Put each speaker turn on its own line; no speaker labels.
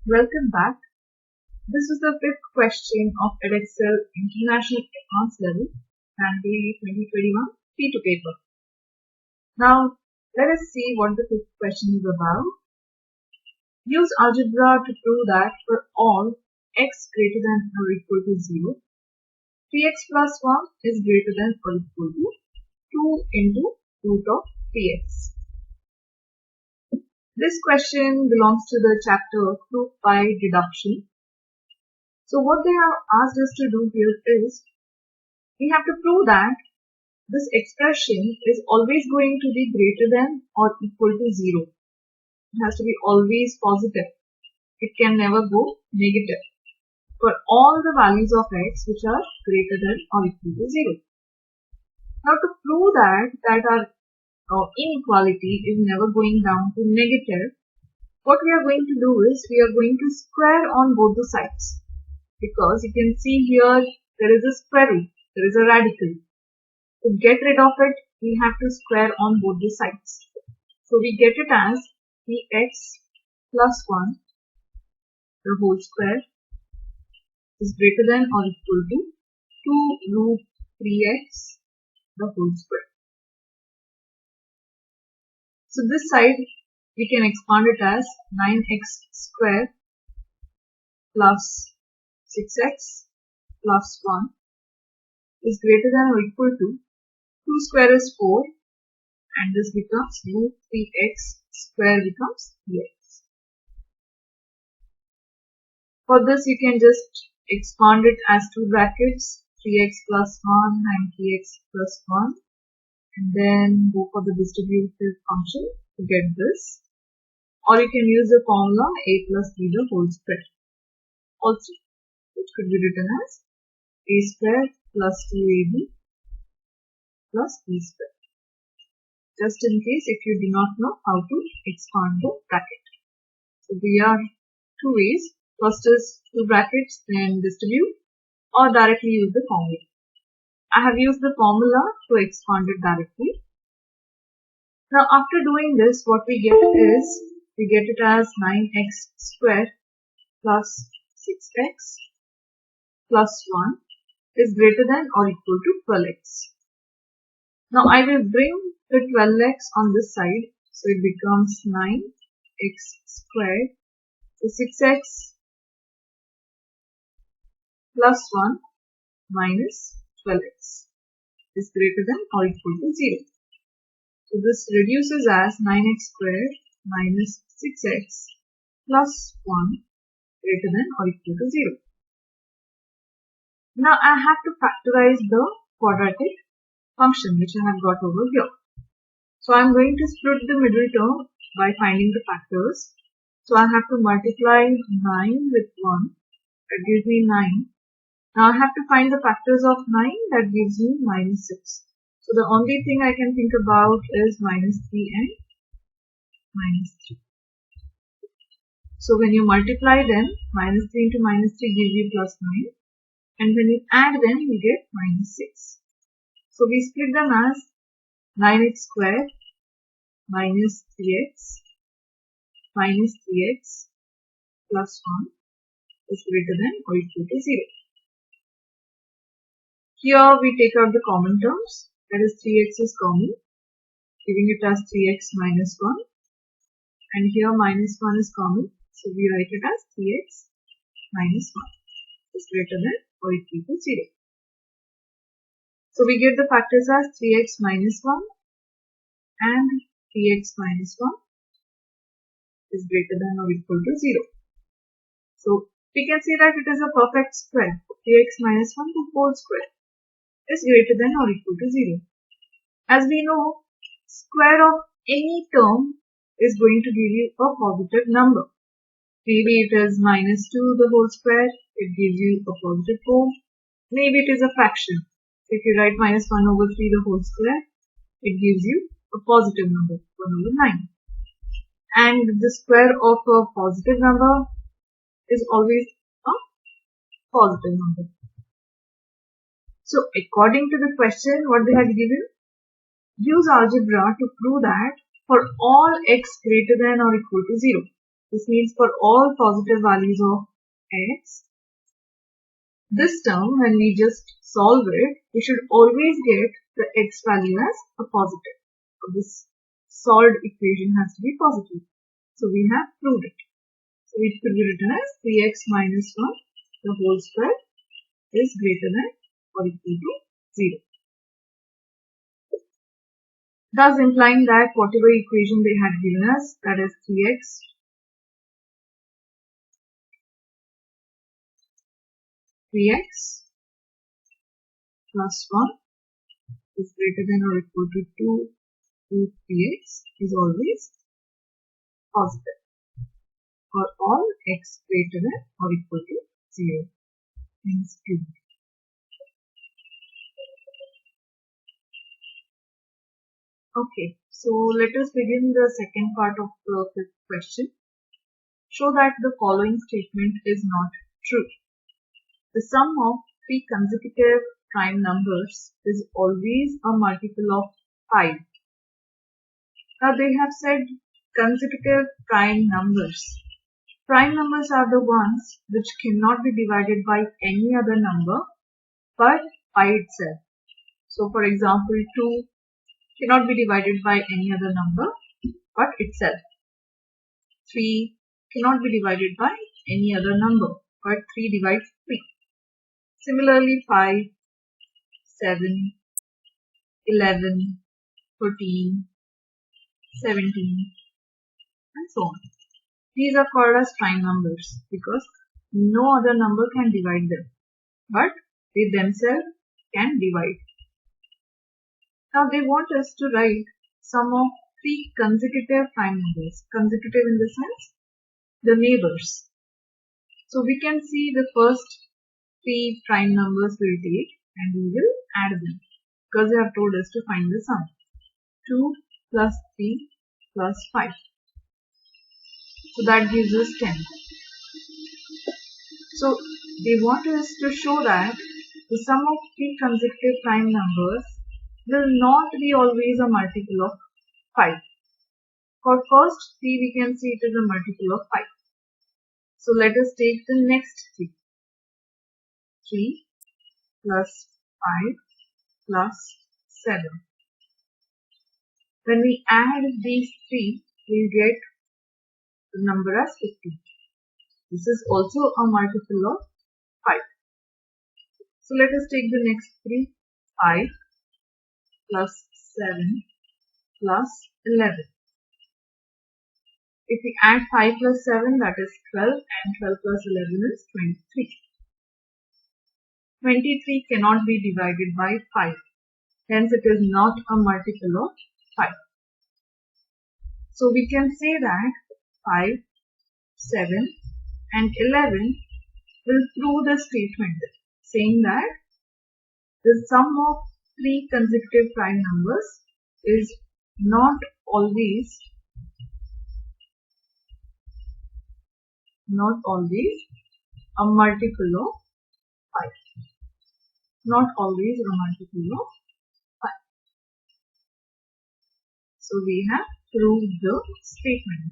Welcome back. This is the fifth question of Edexcel International Advanced Level, January 2021, P2 paper. Now, let us see what the fifth question is about. Use algebra to prove that for all x greater than or equal to 0, 3x plus 1 is greater than or equal to 2 into root of 3x. This question belongs to the chapter Proof by Deduction. So what they have asked us to do here is, we have to prove that this expression is always going to be greater than or equal to 0. It has to be always positive. It can never go negative for all the values of x which are greater than or equal to 0. Now to prove that our inequality is never going down to negative, what we are going to do is we are going to square on both the sides. Because you can see here there is a square root, there is a radical. To get rid of it, we have to square on both the sides. So we get it as 3x plus 1 the whole square is greater than or equal to 2 root 3x the whole square. So this side we can expand it as 9x square plus 6x plus 1 is greater than or equal to 2 square is 4 and this becomes root 3x square becomes 3x. For this you can just expand it as two brackets, 3x plus 1 and 3x plus 1, and then go for the distributive function to get this, or you can use the formula a plus b the whole square also, which could be written as a square plus 2ab plus b square. Just in case if you do not know how to expand the bracket. So there are two ways. First is two brackets, then distribute, or directly use the formula. I have used the formula to expand it directly. Now after doing this, what we get is, we get it as 9x square plus 6x plus 1 is greater than or equal to 12x. Now I will bring the 12x on this side, so it becomes 9x squared. So 6x plus 1 minus 12x is greater than or equal to 0. So this reduces as 9x squared minus 6x plus 1 greater than or equal to 0. Now I have to factorize the quadratic function which I have got over here. So I am going to split the middle term by finding the factors. So I have to multiply 9 with 1, that gives me 9. Now I have to find the factors of 9, that gives me minus 6. So the only thing I can think about is minus 3 and minus 3. So when you multiply them, minus 3 into minus 3 gives you plus 9. And when you add them, you get minus 6. So we split them as 9x squared minus 3x minus 3x plus 1 is greater than or equal to 0. Here we take out the common terms, that is 3x is common, giving it as 3x minus 1, and here minus 1 is common, so we write it as 3x minus 1 is greater than or equal to 0. So we get the factors as 3x minus 1 and 3x minus 1 is greater than or equal to 0. So we can see that it is a perfect square. 3x minus 1 the whole square is greater than or equal to 0. As we know, square of any term is going to give you a positive number. Maybe it is minus 2 the whole square, it gives you a positive 4. Maybe it is a fraction. If you write minus 1 over 3 the whole square, it gives you a positive number, 1 over 9. And the square of a positive number is always a positive number. So according to the question, what they had given, use algebra to prove that for all x greater than or equal to 0, This means for all positive values of x, this term, when we just solve it, we should always get the x value as a positive. So this solved equation has to be positive. So we have proved it. So it could be written as 3x minus 1 the whole square is greater than or equal to 0. Thus implying that whatever equation they had given us, that is 3x plus 1 is greater than or equal to 2 root 3x is always positive for all x greater than or equal to 0. Hence proved. Okay, so let us begin the second part of the fifth question. Show that the following statement is not true. The sum of three consecutive prime numbers is always a multiple of 5. Now they have said consecutive prime numbers. Prime numbers are the ones which cannot be divided by any other number but by itself. So for example, 2 cannot be divided by any other number but itself. 3 cannot be divided by any other number but 3 divides 3. Similarly, 5, 7, 11, 14, 17 and so on. These are called as prime numbers because no other number can divide them, but they themselves can divide. Now they want us to write sum of three consecutive prime numbers. Consecutive in the sense, the neighbors. So we can see the first three prime numbers we'll take and we will add them because they have told us to find the sum. 2 plus 3 plus 5. So that gives us 10. So they want us to show that the sum of three consecutive prime numbers will not be always a multiple of 5. For first 3 we can see it is a multiple of 5. So let us take the next 3. 3 plus 5 plus 7. When we add these 3, we will get the number as 50. This is also a multiple of 5. So let us take the next 3. 5 plus 7 plus 11. If we add 5 plus 7, that is 12, and 12 plus 11 is 23. 23 cannot be divided by 5. Hence it is not a multiple of 5. So we can say that 5, 7 and 11 will prove the statement saying that the sum of three consecutive prime numbers is not always a multiple of 5. Not always a multiple of 5. So we have proved the statement.